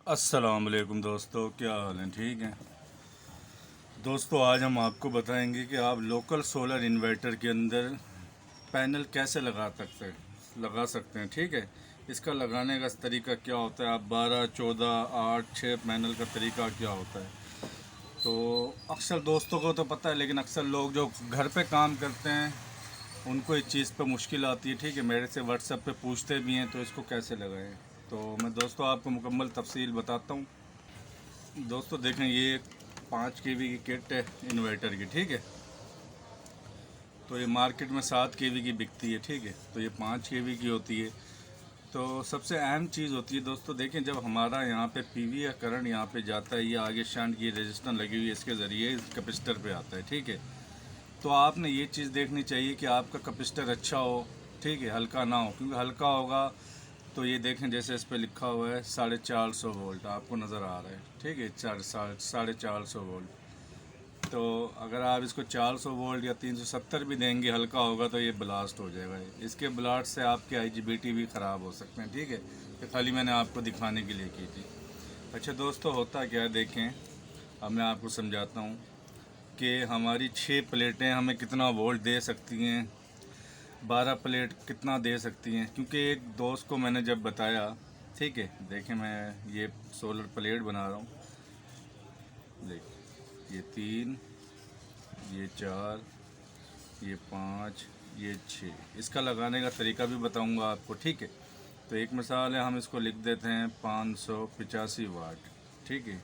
अस्सलाम वालेकुम दोस्तों, क्या हाल है? ठीक है दोस्तों, आज हम आपको बताएंगे कि आप लोकल सोलर इन्वर्टर के अंदर पैनल कैसे लगा सकते हैं। ठीक है, इसका लगाने का तरीका क्या होता है, आप 12, 14, 8, 6 पैनल का तरीका क्या होता है। तो अक्सर दोस्तों को तो पता है, लेकिन अक्सर लोग जो घर पे काम करते हैं उनको इस चीज़ पे मुश्किल आती है। ठीक है, मेरे से व्हाट्सएप पे पूछते भी हैं तो इसको कैसे लगाएं। तो मैं दोस्तों आपको मुकम्मल तफसील बताता हूँ। दोस्तों देखें, ये 5 kV की किट है इन्वर्टर की। ठीक है, तो ये मार्केट में 7 kV की बिकती है। ठीक है, तो ये 5 kV की होती है। तो सबसे अहम चीज़ होती है दोस्तों, देखें जब हमारा यहाँ पे पीवी या करंट यहाँ पे जाता है, ये आगे शंट की रेजिस्टेंस लगी हुई है, इसके ज़रिए कैपेसिटर पे आता है। ठीक है, तो आपने ये चीज़ देखनी चाहिए कि आपका कैपेसिटर अच्छा हो। ठीक है, हल्का ना हो, क्योंकि हल्का होगा तो ये देखें जैसे इस पे लिखा हुआ है 450 वोल्ट, आपको नज़र आ रहा है। ठीक है, 450 वोल्ट। तो अगर आप इसको 400 वोल्ट या 370 भी देंगे, हल्का होगा तो ये ब्लास्ट हो जाएगा। इसके ब्लास्ट से आपके आईजीबीटी भी ख़राब हो सकते हैं। ठीक है, ये खाली मैंने आपको दिखाने के लिए की थी। अच्छा दोस्तों, होता क्या है देखें, अब मैं आपको समझाता हूँ कि हमारी 6 प्लेटें हमें कितना वोल्ट दे सकती हैं, 12 प्लेट कितना दे सकती हैं। क्योंकि एक दोस्त को मैंने जब बताया, ठीक है, देखें मैं ये सोलर प्लेट बना रहा हूँ। देख, ये 3, ये 4, ये 5, ये 6। इसका लगाने का तरीका भी बताऊंगा आपको। ठीक है, तो एक मिसाल है, हम इसको लिख देते हैं 585 वाट। ठीक है,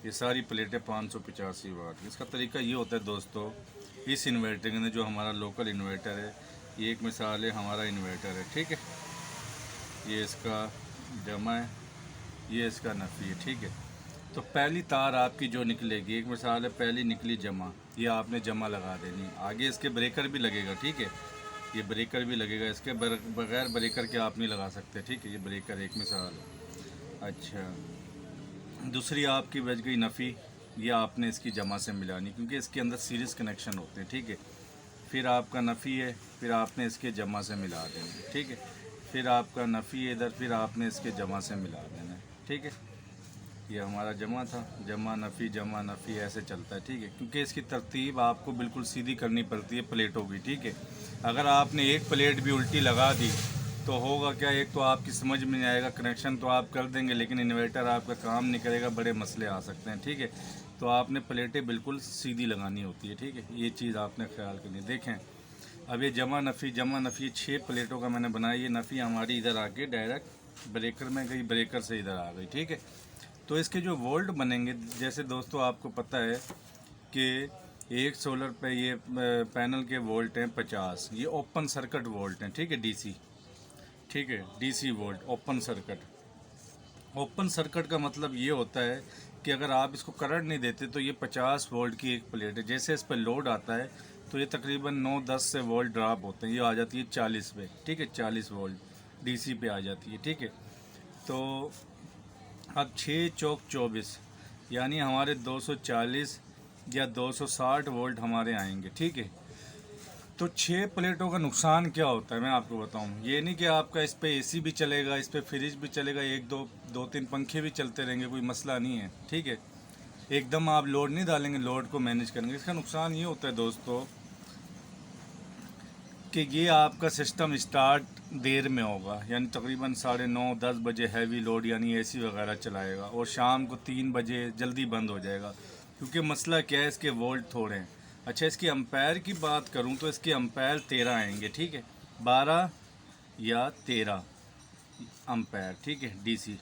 ये सारी प्लेटें 585 वाट। इसका तरीका ये होता है दोस्तों, इस इन्वर्टर के अंदर जो हमारा लोकल इन्वर्टर है, ये एक मिसाल है हमारा इन्वर्टर है। ठीक है, ये इसका जमा है, ये इसका नफ़ी है। ठीक है, तो पहली तार आपकी जो निकलेगी, एक मिसाल है पहली निकली जमा, ये आपने जमा लगा देनी। आगे इसके ब्रेकर भी लगेगा। ठीक है, ये ब्रेकर भी लगेगा, इसके बगैर ब्रेकर के आप नहीं लगा सकते। ठीक है, ये ब्रेकर एक मिसाल है। अच्छा, दूसरी आपकी बच गई नफ़ी, ये आपने इसकी जमा से मिलानी, क्योंकि इसके अंदर सीरीज़ कनेक्शन होते हैं। ठीक है, फिर आपका नफ़ी है, फिर आपने इसके जमा से मिला देना। ठीक है, फिर आपका नफ़ी है इधर, फिर आपने इसके जमा से मिला देना। ठीक है, ये हमारा जमा था, जमा नफ़ी ऐसे चलता है। ठीक है, क्योंकि इसकी तरतीब आपको बिल्कुल सीधी करनी पड़ती है प्लेटों की। ठीक है, अगर आपने एक प्लेट भी उल्टी लगा दी तो होगा क्या, एक तो आपकी समझ में नहीं आएगा, कनेक्शन तो आप कर देंगे लेकिन इन्वर्टर आपका काम नहीं करेगा, बड़े मसले आ सकते हैं। ठीक है, तो आपने प्लेटें बिल्कुल सीधी लगानी होती है। ठीक है, ये चीज़ आपने ख्याल करनी। देखें, अब ये जमा नफ़ी 6 प्लेटों का मैंने बनाया। ये नफ़ी हमारी इधर आके डायरेक्ट ब्रेकर में गई, ब्रेकर से इधर आ गई। ठीक है, तो इसके जो वोल्ट बनेंगे, जैसे दोस्तों आपको पता है कि एक सोलर पे ये पैनल के वोल्ट हैं 50, ये ओपन सर्किट वोल्ट हैं। ठीक है, डीसी। ठीक है, DC volt open circuit. Open circuit का मतलब ये होता है कि अगर आप इसको करंट नहीं देते तो ये 50 वोल्ट की एक प्लेट है। जैसे इस पर लोड आता है तो ये तकरीबन 9-10 से वोल्ट ड्रॉप होते हैं, ये आ जाती है 40 पे। ठीक है, 40 वोल्ट डीसी पे आ जाती है। ठीक है, तो अब 6 चौक 24, यानी हमारे 240 या 260 वोल्ट हमारे आएंगे। ठीक है, तो 6 प्लेटों का नुकसान क्या होता है मैं आपको बताऊं। ये नहीं कि आपका इस पे एसी भी चलेगा, इस पे फ्रिज भी चलेगा, एक दो तीन पंखे भी चलते रहेंगे, कोई मसला नहीं है। ठीक है, एकदम आप लोड नहीं डालेंगे, लोड को मैनेज करेंगे। इसका नुकसान ये होता है दोस्तों कि ये आपका सिस्टम स्टार्ट देर में होगा, यानी तकरीबन 9:30-10 बजे हैवी लोड यानी एसी वगैरह चलाएगा, और शाम को 3 बजे जल्दी बंद हो जाएगा। क्योंकि मसला क्या है, इसके वोल्ट थोड़े हैं। अच्छा, इसकी अम्पायर की बात करूं तो इसके अम्पायर 13 आएंगे। ठीक है, 12 या 13 अम्पायर। ठीक है, डीसी।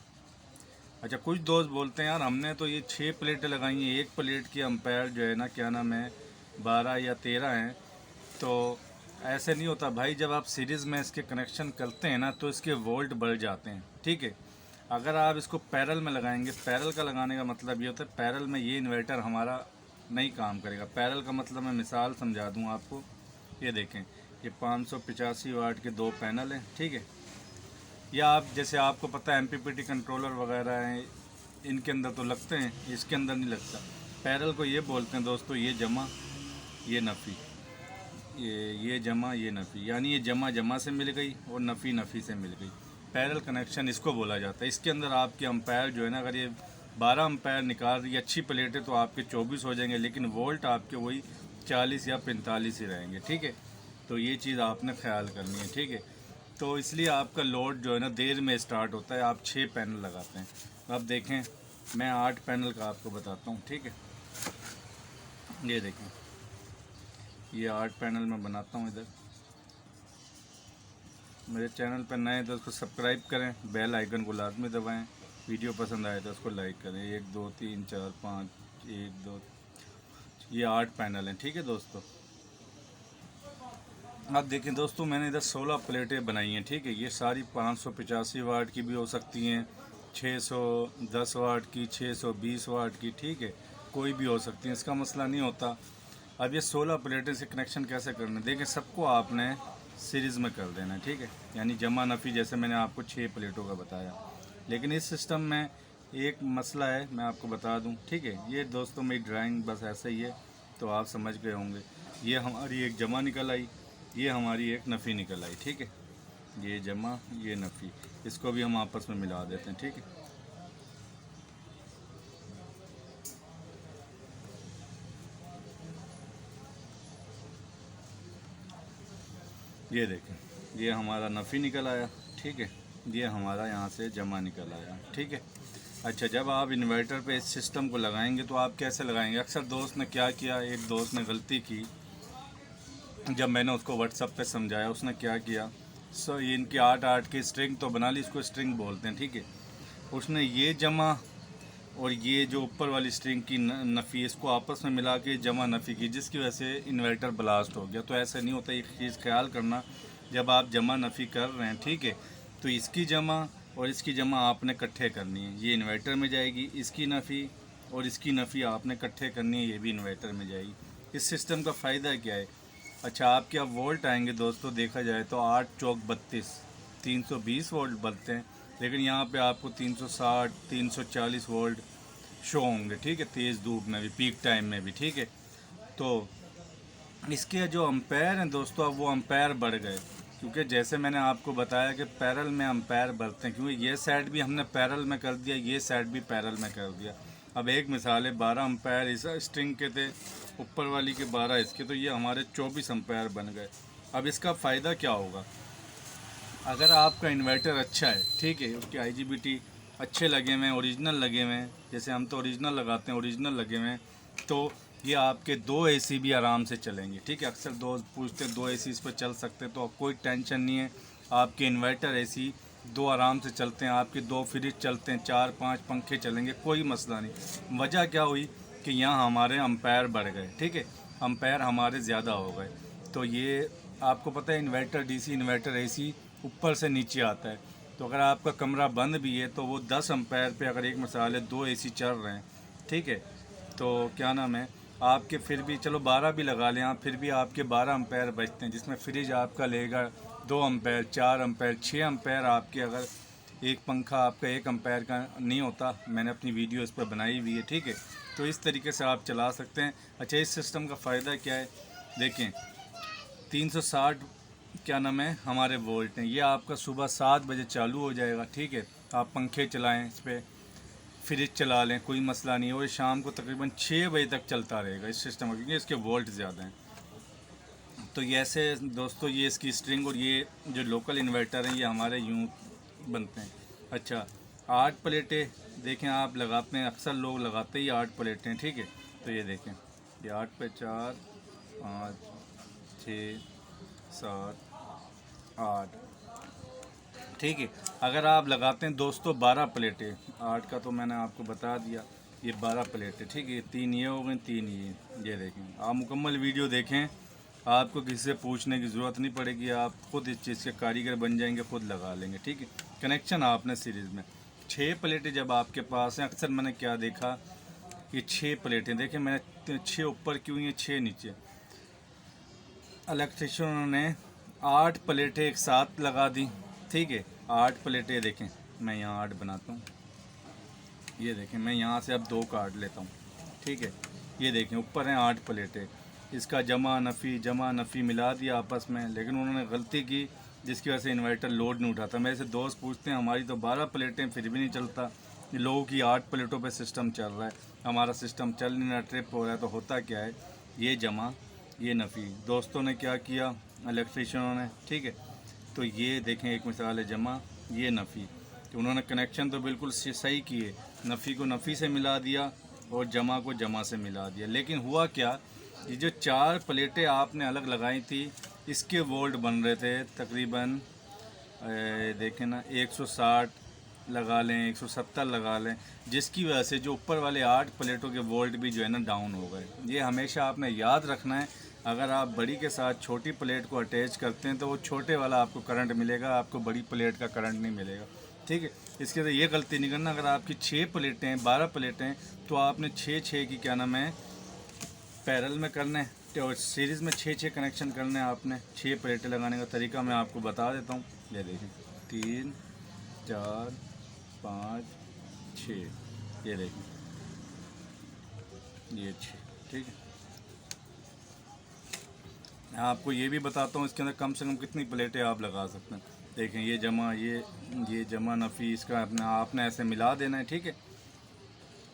अच्छा, कुछ दोस्त बोलते हैं यार हमने तो ये 6 प्लेटें लगाई हैं, एक प्लेट की अम्पायर जो है ना, क्या नाम है, 12 या 13 हैं। तो ऐसे नहीं होता भाई, जब आप सीरीज़ में इसके कनेक्शन करते हैं ना तो इसके वोल्ट बढ़ जाते हैं। ठीक है, अगर आप इसको पैरल में लगाएंगे, पैरल का लगाने का मतलब ये होता है, पैरल में ये इन्वर्टर हमारा नहीं काम करेगा। पैरल का मतलब मैं मिसाल समझा दूँ आपको। ये देखें, ये 585 वाट के 2 पैनल हैं। ठीक है, या आप जैसे आपको पता है एमपीपीटी कंट्रोलर वगैरह हैं, इनके अंदर तो लगते हैं, इसके अंदर नहीं लगता। पैरल को ये बोलते हैं दोस्तों, ये जमा ये नफ़ी, ये जमा ये नफ़ी, यानी ये जमा से मिल गई और नफ़ी से मिल गई। पैरेलल कनेक्शन इसको बोला जाता है। इसके अंदर आपके अम्पायर जो है ना, अगर ये 12 अम्पायर निकाल रही है अच्छी प्लेट है तो आपके 24 हो जाएंगे, लेकिन वोल्ट आपके वही 40 या 45 ही रहेंगे, ठीक है। तो ये चीज़ आपने ख्याल करनी है, ठीक है। तो इसलिए आपका लोड जो है ना देर में स्टार्ट होता है। आप 6 पैनल लगाते हैं। अब देखें, मैं 8 पैनल का आपको बताता हूँ, ठीक है। ये देखें, ये 8 पैनल मैं बनाता हूँ इधर। मेरे चैनल पर नए तो उसको सब्सक्राइब करें, बेल आइकन को लाजमी दबाएं, वीडियो पसंद आए तो उसको लाइक करें। 1 2 3 4 5 1 2, ये 8 पैनल हैं, ठीक है दोस्तों। आप देखें दोस्तों, मैंने इधर 16 प्लेटें बनाई हैं, ठीक है। ये सारी 585 वाट की भी हो सकती हैं, 610 वाट की, 620 वाट की, ठीक है, कोई भी हो सकती है, इसका मसला नहीं होता। अब ये 16 प्लेटें से कनेक्शन कैसे करना है, देखें सबको आपने सीरीज़ में कर देना है, ठीक है। यानी जमा नफ़ी, जैसे मैंने आपको 6 प्लेटों का बताया। लेकिन इस सिस्टम में एक मसला है, मैं आपको बता दूं, ठीक है। ये दोस्तों मेरी ड्राइंग बस ऐसा ही है, तो आप समझ गए होंगे। ये हमारी एक जमा निकल आई, ये हमारी एक नफ़ी निकल आई, ठीक है। ये जमा, ये नफ़ी, इसको भी हम आपस में मिला देते हैं, ठीक है। ये देखें, ये हमारा नफ़ी निकल आया, ठीक है। ये हमारा यहाँ से जमा निकल आया, ठीक है। अच्छा, जब आप इन्वर्टर पे इस सिस्टम को लगाएंगे तो आप कैसे लगाएंगे। अक्सर दोस्त ने क्या किया, एक दोस्त ने गलती की, जब मैंने उसको व्हाट्सअप पे समझाया, उसने क्या किया, ये इनकी 8 की स्ट्रिंग तो बना ली, इसको स्ट्रिंग बोलते हैं, ठीक है। उसने ये जमा और ये जो ऊपर वाली स्ट्रिंग की नफ़ी, इसको आपस में मिला के जमा नफ़ी की, जिसकी वजह से इन्वर्टर ब्लास्ट हो गया। तो ऐसा नहीं होता, एक चीज़ ख्याल करना, जब आप जमा नफ़ी कर रहे हैं, ठीक है, तो इसकी जमा और इसकी जमा आपने इकट्ठे करनी है। ये इन्वर्टर में जाएगी, इसकी नफ़ी और इसकी नफ़ी आपने इकट्ठे करनी है, ये भी इन्वर्टर में जाएगी। इस सिस्टम का फ़ायदा क्या है। अच्छा, आपके अब वोल्ट आएंगे दोस्तों, देखा जाए तो 8 चौक 32, 320 वोल्ट बनते हैं, लेकिन यहाँ पे आपको 360 340 वोल्ट शो होंगे, ठीक है, तेज़ धूप में भी, पीक टाइम में भी, ठीक है। तो इसके जो अम्पायर हैं दोस्तों, अब वो अम्पायर बढ़ गए, क्योंकि जैसे मैंने आपको बताया कि पैरेलल में अम्पायर बढ़ते हैं, क्योंकि ये साइड भी हमने पैरेलल में कर दिया, ये साइड भी पैरेलल में कर दिया। अब एक मिसाल है, 12 अम्पायर इस स्ट्रिंग के थे, ऊपर वाली के 12 इसके, तो ये हमारे 24 अम्पायर बन गए। अब इसका फ़ायदा क्या होगा, अगर आपका इन्वर्टर अच्छा है, ठीक है, उसके IGBT अच्छे लगे हुए हैं, ओरिजिनल लगे हुए हैं, जैसे हम तो ओरिजिनल लगाते हैं, ओरिजिनल लगे हुए हैं, तो ये आपके 2 AC भी आराम से चलेंगे, ठीक है। अक्सर दोस्त पूछते हैं 2 AC इस पर चल सकते हैं, तो कोई टेंशन नहीं है। आपके इन्वर्टर AC 2 आराम से चलते हैं, आपके 2 फ्रिज चलते हैं, 4-5 पंखे चलेंगे, कोई मसला नहीं। वजह क्या हुई कि यहाँ हमारे अम्पायर बढ़ गए, ठीक है, अम्पायर हमारे ज़्यादा हो गए। तो ये आपको पता है, इन्वर्टर DC, इन्वर्टर AC ऊपर से नीचे आता है। तो अगर आपका कमरा बंद भी है तो वो 10 अम्पायर पे अगर एक मिसाल है 2 AC चल रहे हैं, ठीक है, तो क्या नाम है, आपके फिर भी चलो 12 भी लगा लें आप, फिर भी आपके 12 अम्पायर बचते हैं, जिसमें फ्रिज आपका लेगा 2 अम्पायर, 4 अम्पायर, 6 अम्पायर आपके। अगर एक पंखा आपका 1 अम्पायर का नहीं होता, मैंने अपनी वीडियो इस पर बनाई हुई है, ठीक है। तो इस तरीके से आप चला सकते हैं। अच्छा, इस सिस्टम का फ़ायदा क्या है, देखें 360 क्या नाम है हमारे वोल्ट हैं। ये आपका सुबह 7 बजे चालू हो जाएगा, ठीक है। आप पंखे चलाएं, इस पर फ्रिज चला लें, कोई मसला नहीं है, और शाम को तकरीबन 6 बजे तक चलता रहेगा इस सिस्टम का, क्योंकि इसके वोल्ट ज़्यादा हैं। तो ये ऐसे दोस्तों, ये इसकी स्ट्रिंग और ये जो लोकल इन्वर्टर हैं, ये हमारे यूँ बनते हैं। अच्छा, 8 प्लेटें देखें आप लगाते हैं, अक्सर लोग लगाते ही 8 प्लेटें, ठीक है। तो ये देखें, ये 8 पे 4 5 6 7 8, ठीक है। अगर आप लगाते हैं दोस्तों 12 प्लेटें, 8 का तो मैंने आपको बता दिया, ये 12 प्लेटें, ठीक है। 3 ये हो गए, 3 ये देखें। आप मुकम्मल वीडियो देखें, आपको किसी से पूछने की ज़रूरत नहीं पड़ेगी, आप खुद इस चीज़ के कारीगर बन जाएंगे, खुद लगा लेंगे, ठीक है। कनेक्शन आपने सीरीज़ में 6 प्लेटें जब आपके पास हैं, अक्सर मैंने क्या देखा, ये 6 प्लेटें देखें, मैंने 6 ऊपर क्यों, ये 6 नीचे। इलेक्ट्रिशियनों ने 8 प्लेटें एक साथ लगा दी, ठीक है। 8 प्लेटें देखें, मैं यहाँ 8 बनाता हूँ, ये देखें, मैं यहाँ से अब 2 काट लेता हूँ, ठीक है। ये देखें, ऊपर हैं 8 प्लेटें, इसका जमा नफ़ी मिला दिया आपस में, लेकिन उन्होंने गलती की, जिसकी वजह से इन्वर्टर लोड नहीं उठाता। मेरे से दोस्त पूछते हैं हमारी तो 12 प्लेटें फिर भी नहीं चलता, लोगों की 8 प्लेटों पे सिस्टम चल रहा है, हमारा सिस्टम चल नहीं रहा, ट्रिप हो रहा है। तो होता क्या है, ये जमा ये नफ़ी। दोस्तों ने क्या किया, इलेक्ट्रीशियनों ने, ठीक है, तो ये देखें एक मिसाल है, जमा ये नफ़ी। तो उन्होंने कनेक्शन तो बिल्कुल सही किए, नफ़ी को नफ़ी से मिला दिया और जमा को जमा से मिला दिया। लेकिन हुआ क्या, ये जो 4 प्लेटें आपने अलग लगाई थी, इसके वोल्ट बन रहे थे तकरीबन देखें ना 160 लगा लें, 170 लगा लें, जिसकी वजह से जो ऊपर वाले 8 प्लेटों के वोल्ट भी जो है ना डाउन हो गए। ये हमेशा आपने याद रखना है, अगर आप बड़ी के साथ छोटी प्लेट को अटैच करते हैं तो वो छोटे वाला आपको करंट मिलेगा, आपको बड़ी प्लेट का करंट नहीं मिलेगा, ठीक है। इसके अंदर ये गलती नहीं करना, अगर आपकी 6 प्लेटें 12 प्लेटें तो आपने 6 की क्या नाम है पैरेलल में करना है, और सीरीज़ में 6 कनेक्शन करने हैं आपने। 6 प्लेटें लगाने का तरीका मैं आपको बता देता हूँ। ये देखिए 3 4 5 6, ये देखिए ये 6, ठीक है। मैं आपको ये भी बताता हूँ इसके अंदर कम से कम कितनी प्लेटें आप लगा सकते हैं। देखें ये जमा ये जमा नफ़ी, इसका अपना आपने ऐसे मिला देना है, ठीक है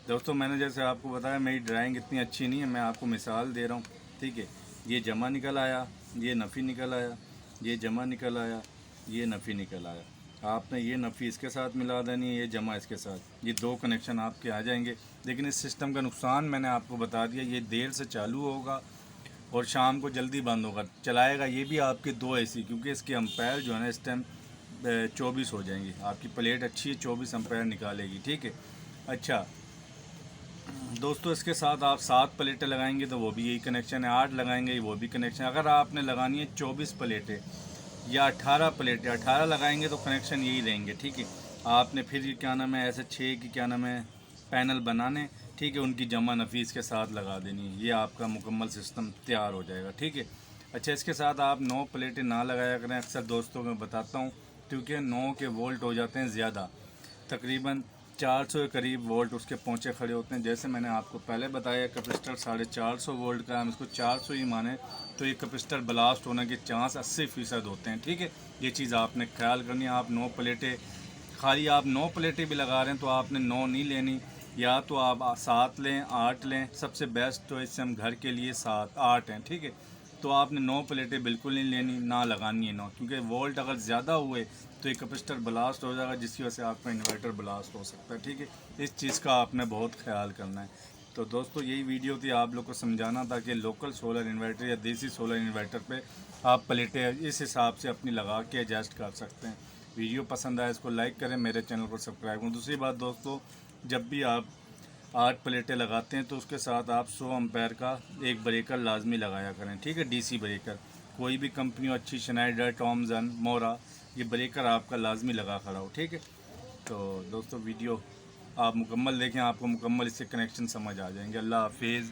दोस्तों। मैंने जैसे आपको बताया मेरी ड्राइंग इतनी अच्छी नहीं है, मैं आपको मिसाल दे रहा हूँ, ठीक है। ये जमा निकल आया, ये नफ़ी निकल आया, ये जमा निकल आया, ये नफ़ी निकल आया। आपने ये नफ़ी इसके साथ मिला देनी है, ये जमा इसके साथ, ये 2 कनेक्शन आपके आ जाएंगे। लेकिन इस सिस्टम का नुकसान मैंने आपको बता दिया, ये देर से चालू होगा और शाम को जल्दी बंद होगा। चलाएगा ये भी आपके 2 AC, क्योंकि इसके अम्पायर जो है ना इस टाइम 24 हो जाएंगी। आपकी प्लेट अच्छी है, 24 अम्पायर निकालेगी, ठीक है। अच्छा दोस्तों, इसके साथ आप 7 प्लेटें लगाएंगे तो वो भी यही कनेक्शन है, 8 लगाएंगे वो भी कनेक्शन। अगर आपने लगानी है 24 प्लेटें या 18 प्लेटें, 18 लगाएंगे तो कनेक्शन यही रहेंगे, ठीक है। आपने फिर क्या नाम है ऐसे 6 की क्या नाम है पैनल बनाने, ठीक है, उनकी जमा नफ़ीस के साथ लगा देनी है, ये आपका मुकम्मल सिस्टम तैयार हो जाएगा, ठीक है। अच्छा, इसके साथ आप 9 प्लेटें ना लगाया करें, अक्सर दोस्तों को बताता हूँ, क्योंकि 9 के वोल्ट हो जाते हैं ज़्यादा, तकरीबन 400 के करीब वोल्ट उसके पहुँचे खड़े होते हैं। जैसे मैंने आपको पहले बताया कैपेसिटर 450 वोल्ट का, हम इसको 400 ही माने तो ये कैपेसिटर ब्लास्ट होने के चांस 80% होते हैं, ठीक है। ये चीज़ आपने ख्याल करनी है। आप 9 प्लेटें खाली आप 9 प्लेटें भी लगा रहे हैं तो आपने 9 नहीं लेनी, या तो आप 7 लें 8 लें, सबसे बेस्ट तो इससे हम घर के लिए 7 8 हैं, ठीक है। तो आपने 9 प्लेटें बिल्कुल नहीं लेनी, ना लगानी है 9, क्योंकि वोल्ट अगर ज़्यादा हुए तो ये कैपेसिटर ब्लास्ट हो जाएगा, जिसकी वजह से आपका इन्वर्टर ब्लास्ट हो सकता है, ठीक है। इस चीज़ का आपने बहुत ख्याल करना है। तो दोस्तों यही वीडियो थी आप लोग को समझाना था कि लोकल सोलर इन्वर्टर या देसी सोलर इन्वर्टर पे आप प्लेटें इस हिसाब से अपनी लगा के एडजस्ट कर सकते हैं। वीडियो पसंद आया इसको लाइक करें, मेरे चैनल को सब्सक्राइब करें। दूसरी बात दोस्तों, जब भी आप 8 प्लेटें लगाते हैं तो उसके साथ आप 100 एम्पायर का एक ब्रेकर लाजमी लगाया करें, ठीक है, DC ब्रेकर। कोई भी कंपनी हो अच्छी, शनाइडर, टॉमसन, मोरा, ये ब्रेकर आपका लाजमी लगा खड़ा हो, ठीक है। तो दोस्तों वीडियो आप मुकम्मल देखें, आपको मुकम्मल इससे कनेक्शन समझ आ जाएंगे। अल्लाह हाफिज़।